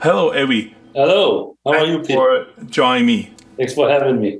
Hello, Evie. Hello, how are you, Thanks Pete? for joining me. Thanks for having me.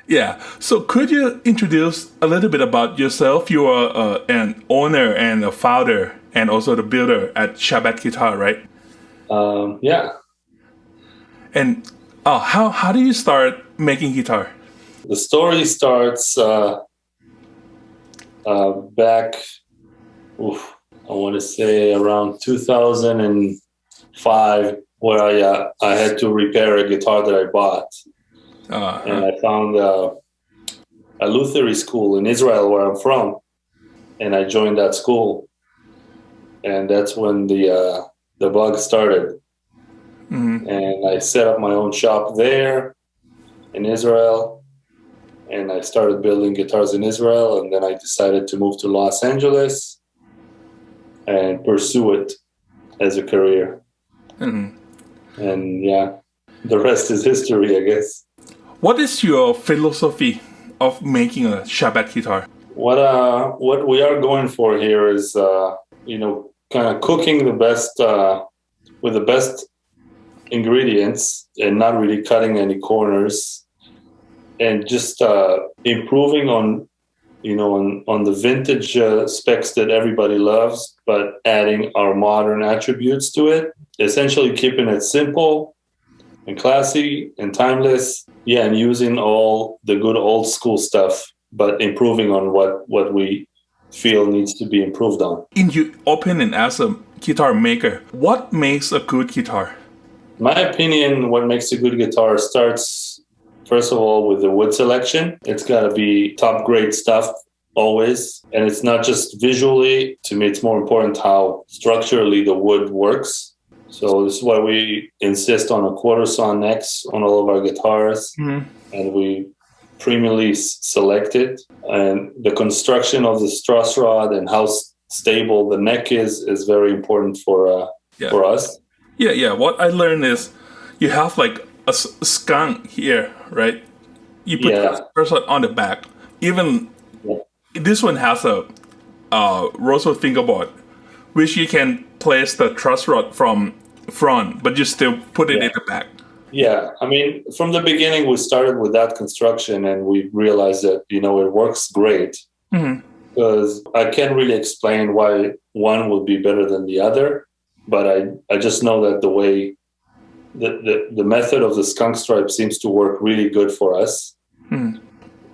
Yeah. So, could you introduce a little bit about yourself? You are an owner and a founder, and also the builder at Shabat Guitar, right? Yeah, And how do you start making guitar? the story starts back, I want to say around 2005, where I had to repair a guitar that I bought. And Uh, I found a Lutheran school in Israel, where I'm from, and I joined that school. And that's when the bug started. And I set up my own shop there in Israel, and I started building guitars in Israel, and then I decided to move to Los Angeles and pursue it as a career. And yeah, the rest is history, I guess. what is your philosophy of making a Shabat guitar? What we are going for here is kind of cooking the best with the best ingredients and not really cutting any corners, and just improving on on the vintage specs that everybody loves, but adding our modern attributes to it. Essentially, keeping it simple and classy and timeless. Yeah, and using all the good old school stuff, but improving on what we feel needs to be improved on. In your opinion, as a guitar maker, what makes a good guitar? My opinion, what makes a good guitar starts, first of all, with the wood selection. It's got to be top grade stuff always. And it's not just visually. To me, it's more important how structurally the wood works. So this is why we insist on a quarter saw necks on all of our guitars. And we premiumly select it. And the construction of the truss rod and how stable the neck is very important for us. Yeah. What I learned is you have like a skunk here, right? You put the person on the back. Even this one has a rosewood fingerboard, which you can place the truss rod from front, but you still put it in the back. Yeah, I mean, from the beginning, we started with that construction, and we realized that it works great. Because I can't really explain why one would be better than the other, but I just know that the way the method of the skunk stripe seems to work really good for us.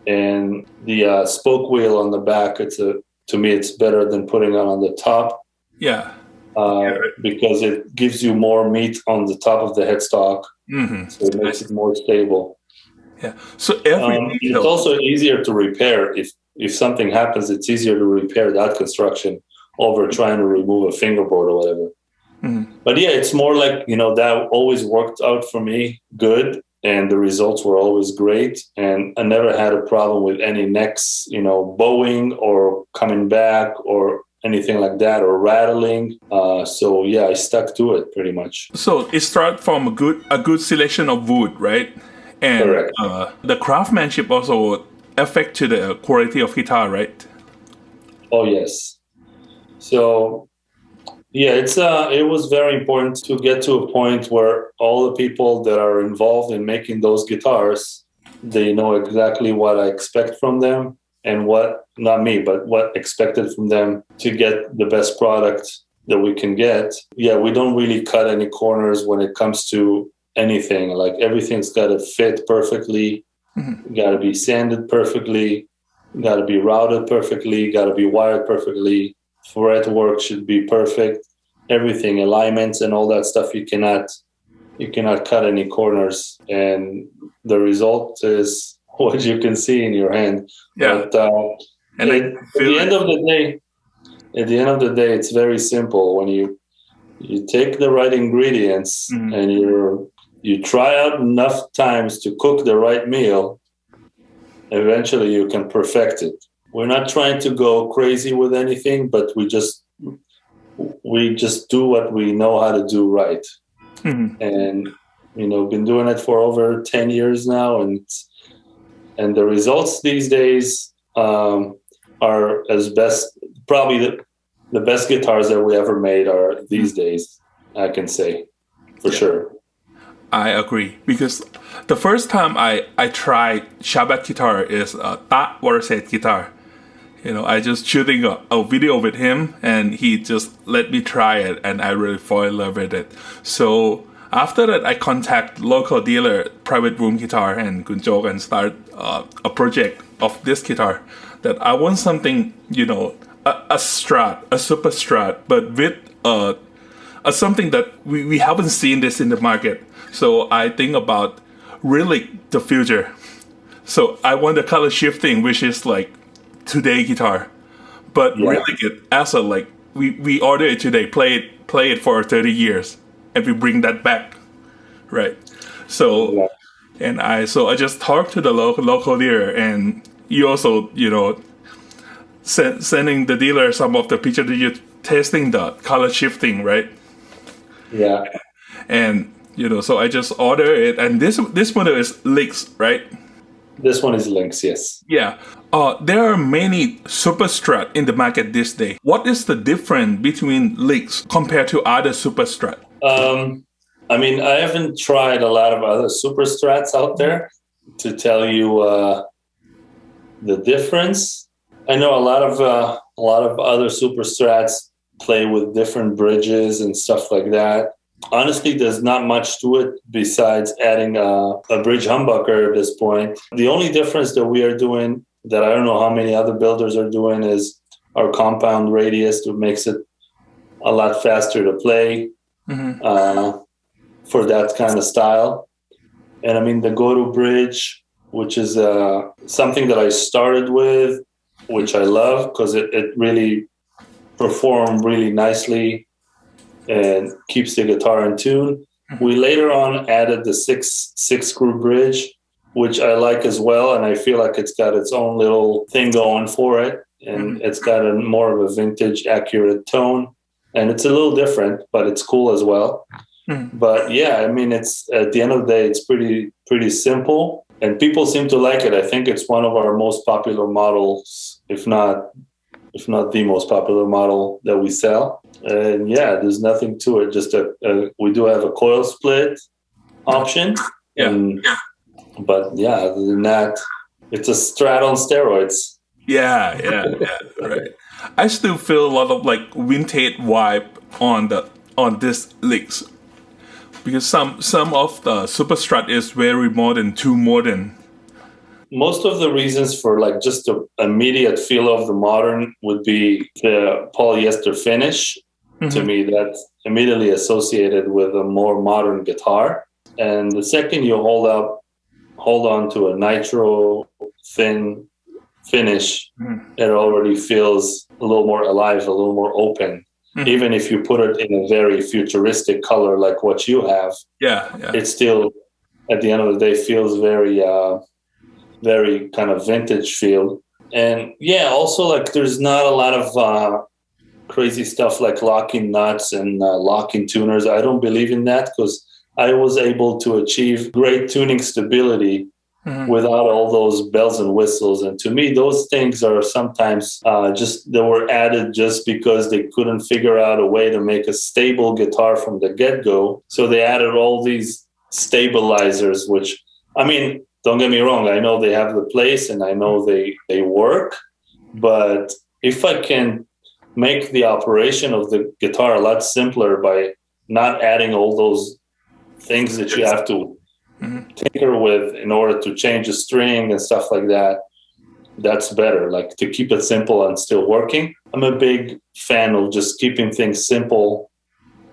And the spoke wheel on the back, to me, it's better than putting it on the top. Yeah. Because it gives you more meat on the top of the headstock, so it makes it more stable. Yeah. So every it's also easier to repair. If something happens, it's easier to repair that construction over trying to remove a fingerboard or whatever. But yeah, it's more like, that always worked out for me good, and the results were always great. And I never had a problem with any necks, bowing or coming back or anything like that, or rattling. So yeah, I stuck to it pretty much. So it starts from a good selection of wood, right? And Correct. The craftsmanship also affect to the quality of guitar, right? Oh yes. So yeah, it was very important to get to a point where all the people that are involved in making those guitars, they know exactly what I expect from them, and what, not me, but what expected from them to get the best product that we can get. Yeah, we don't really cut any corners when it comes to anything. Like, everything's got to fit perfectly, got to be sanded perfectly, got to be routed perfectly, got to be wired perfectly. Fret work should be perfect. Everything, alignments and all that stuff, you cannot cut any corners, and the result is what you can see in your hand. Yeah. But at the end of the day, it's very simple. When you take the right ingredients and you try out enough times to cook the right meal, eventually you can perfect it. We're not trying to go crazy with anything, but we just do what we know how to do right. And been doing it for over 10 years now, and the results these days are as best, probably the best guitars that we ever made are these days, I can say. for sure. I agree, because the first time I tried Shabat guitar is Ta Warset guitar. I just shooting a video with him, and he just let me try it, and I really fall in love with it. So after that, I contact local dealer, Private Room Guitar, and Kunjok, and start a project of this guitar. That I want something, a Strat, a super Strat, but with something that we haven't seen this in the market. So I think about really the future. So I want the color shifting, which is like today guitar, but really good as a we order it today, play it for 30 years, and we bring that back, right? So I just talked to the local dealer, and you also sending the dealer some of the picture that you're testing the color shifting, right? Yeah. And so I just order it, and this model is Lynx, right? This one is Lynx, yes. Yeah. There are many super Strat in the market this day. What is the difference between Lynx compared to other super Strat? I haven't tried a lot of other super Strats out there to tell you the difference. I know a lot of other super Strats play with different bridges and stuff like that. Honestly, there's not much to it besides adding a bridge humbucker at this point. The only difference that we are doing, that I don't know how many other builders are doing, is our compound radius, that makes it a lot faster to play for that kind of style. And the go-to bridge, which is something that I started with, which I love because it really performed really nicely and keeps the guitar in tune. We later on added the six screw bridge, which I like as well, and I feel like it's got its own little thing going for it, and it's got a more of a vintage accurate tone, and it's a little different, but it's cool as well. But yeah, it's at the end of the day, it's pretty simple, and people seem to like it. I think it's one of our most popular models, if not the most popular model that we sell. And yeah, there's nothing to it. Just we do have a coil split option. But yeah, other than that, it's a Strat on steroids. Yeah, right. I still feel a lot of vintage vibe on this Lynx, because some of the super Strat is very modern, too modern. Most of the reasons for just the immediate feel of the modern would be the polyester finish. To me, that's immediately associated with a more modern guitar. And the second you hold on to a nitro thin finish, it already feels a little more alive, a little more open. Even if you put it in a very futuristic color like what you have, it still, at the end of the day, feels very kind of vintage feel. And yeah, also there's not a lot of crazy stuff like locking nuts and locking tuners. I don't believe in that, because I was able to achieve great tuning stability without all those bells and whistles. And to me, those things are sometimes they were added just because they couldn't figure out a way to make a stable guitar from the get-go. So they added all these stabilizers, which, don't get me wrong, I know they have the place and I know they work, but if I can make the operation of the guitar a lot simpler by not adding all those things that you have to tinker with in order to change a string and stuff like that, that's better. To keep it simple and still working. I'm a big fan of just keeping things simple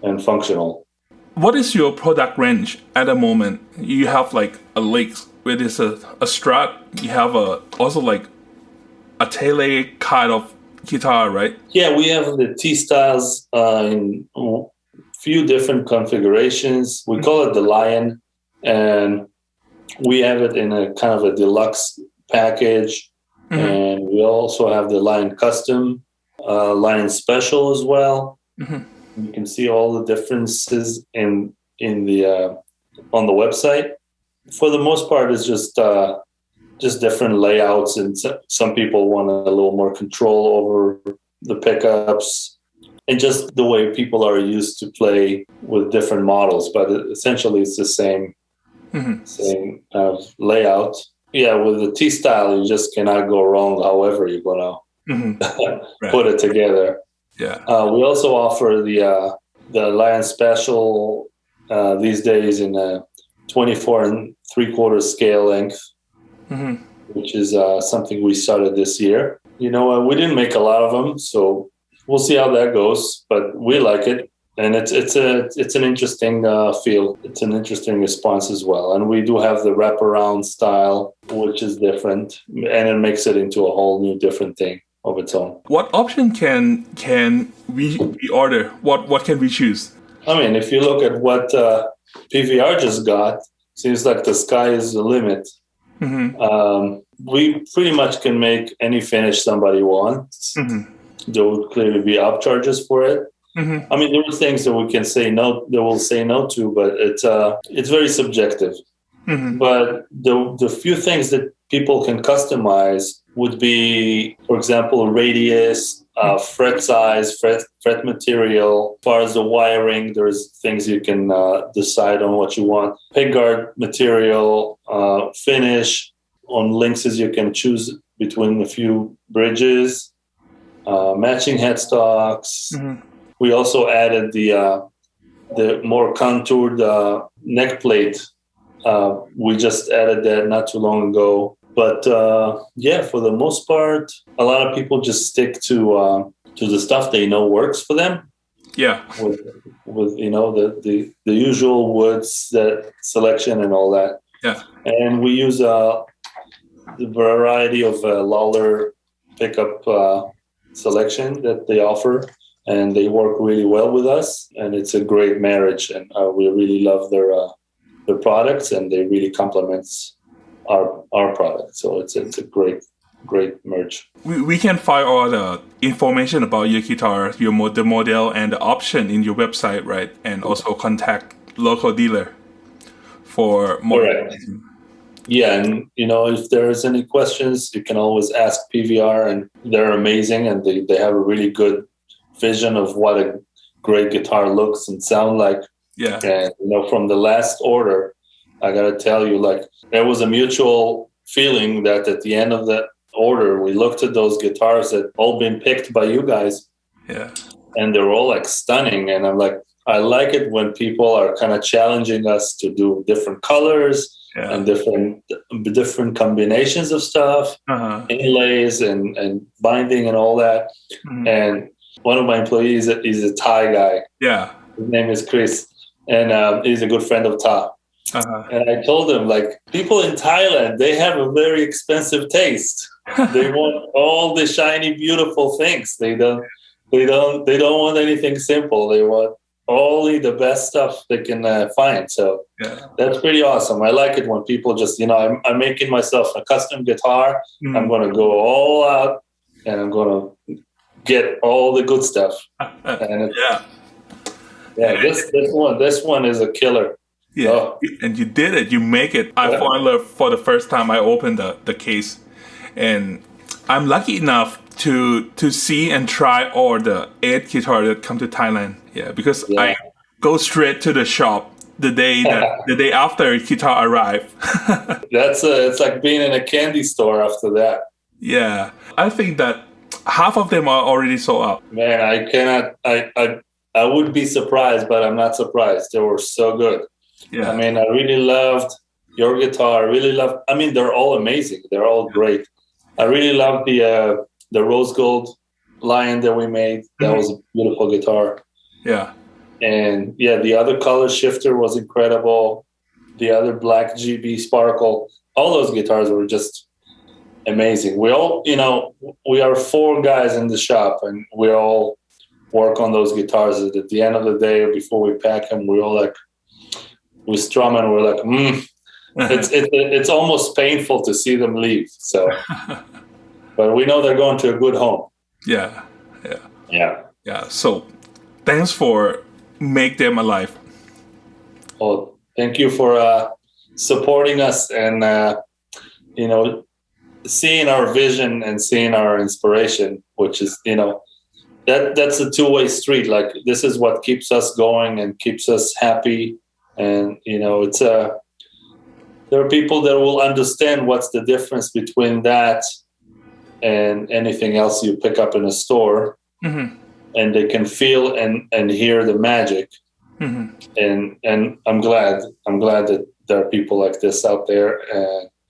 and functional. What is your product range at the moment? You have a Lynx, which is a Strat. You have also a tele kind of guitar, right? Yeah, we have the T-Styles in a few different configurations. We call it the Lion, and we have it in a kind of a deluxe package. And we also have the Lion Custom, Lion Special as well. You can see all the differences in the on the website. For the most part, it's just different layouts, and some people want a little more control over the pickups. and just the way people are used to play with different models. But essentially, it's the same same kind of layout. Yeah, with the T style, you just cannot go wrong. However, you're gonna put it together. Yeah. We also offer the Lion Special these days in a 24 3/4 scale length, which is something we started this year. You know, we didn't make a lot of them, so we'll see how that goes. But we like it, and it's an interesting feel. It's an interesting response as well. And we do have the wraparound style, which is different, and it makes it into a whole new different thing of its own. What option can we order? What can we choose? I mean, if you look at what PVR just got, seems like the sky is the limit. We pretty much can make any finish somebody wants. There would clearly be upcharges for it. I mean, there are things that we can say no, that we'll say no to, but it's very subjective. But the few things that people can customize would be, for example, radius, fret size, fret material. As far as the wiring, there's things you can decide on what you want. Pickguard material, finish. On links, you can choose between a few bridges, matching headstocks. We also added the more contoured neck plate. We just added that not too long ago. But yeah, for the most part, a lot of people just stick to the stuff they know works for them. Yeah, with you know the usual woods, that selection and all that. Yeah, and we use the variety of Lawler pickup selection that they offer, and they work really well with us, and it's a great marriage, and we really love their products, and they really complements our product. So it's a great merge. We can find all the information about your guitar, the model and the option in your website, right? And also contact local dealer for more information. Yeah, and if there's any questions, you can always ask PVR, and they're amazing, and they have a really good vision of what a great guitar looks and sound like. Yeah. And from the last order, I gotta tell you, like, there was a mutual feeling that at the end of that order, we looked at those guitars that all been picked by you guys. Yeah. And they're all like stunning. And I'm like, I like it when people are kind of challenging us to do different colors and different combinations of stuff, inlays and binding and all that. And one of my employees is a Thai guy. Yeah. His name is Chris, and he's a good friend of Ta. And I told him, like, people in Thailand, they have a very expensive taste. They want all the shiny, beautiful things. They don't want anything simple. They want only the best stuff they can find. So that's pretty awesome. I like it when people just, I'm making myself a custom guitar. I'm going to go all out, and I'm going to get all the good stuff. And this one is a killer. Yeah, and you did it. You make it. I found love for the first time I opened the case, and I'm lucky enough to see and try all the 8 guitar that come to Thailand. Yeah, because I go straight to the shop the day after guitar arrive. It's like being in a candy store after that. Yeah, I think that half of them are already sold out. Man, I would be surprised, but I'm not surprised. They were so good. Yeah. I mean, I really loved your guitar. They're all amazing. They're all great. I really loved the rose gold Lion that we made. That was a beautiful guitar. Yeah. And the other color shifter was incredible. The other black GB Sparkle. All those guitars were just amazing. We all, we are 4 guys in the shop, and we all work on those guitars. At the end of the day, before we pack them, we all like, we strum and we're like, it's almost painful to see them leave. So, but we know they're going to a good home. Yeah. So, thanks for make them alive. Well, thank you for supporting us and seeing our vision and seeing our inspiration, which is that's a two-way street. Like, this is what keeps us going and keeps us happy. And it's there are people that will understand what's the difference between that and anything else you pick up in a store, and they can feel and hear the magic. And I'm glad that there are people like this out there,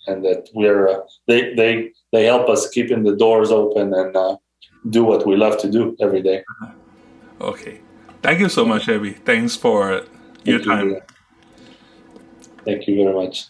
and that we're they help us keeping the doors open and do what we love to do every day. Okay, thank you so much, Abby. Thanks for your time. Thank you very much.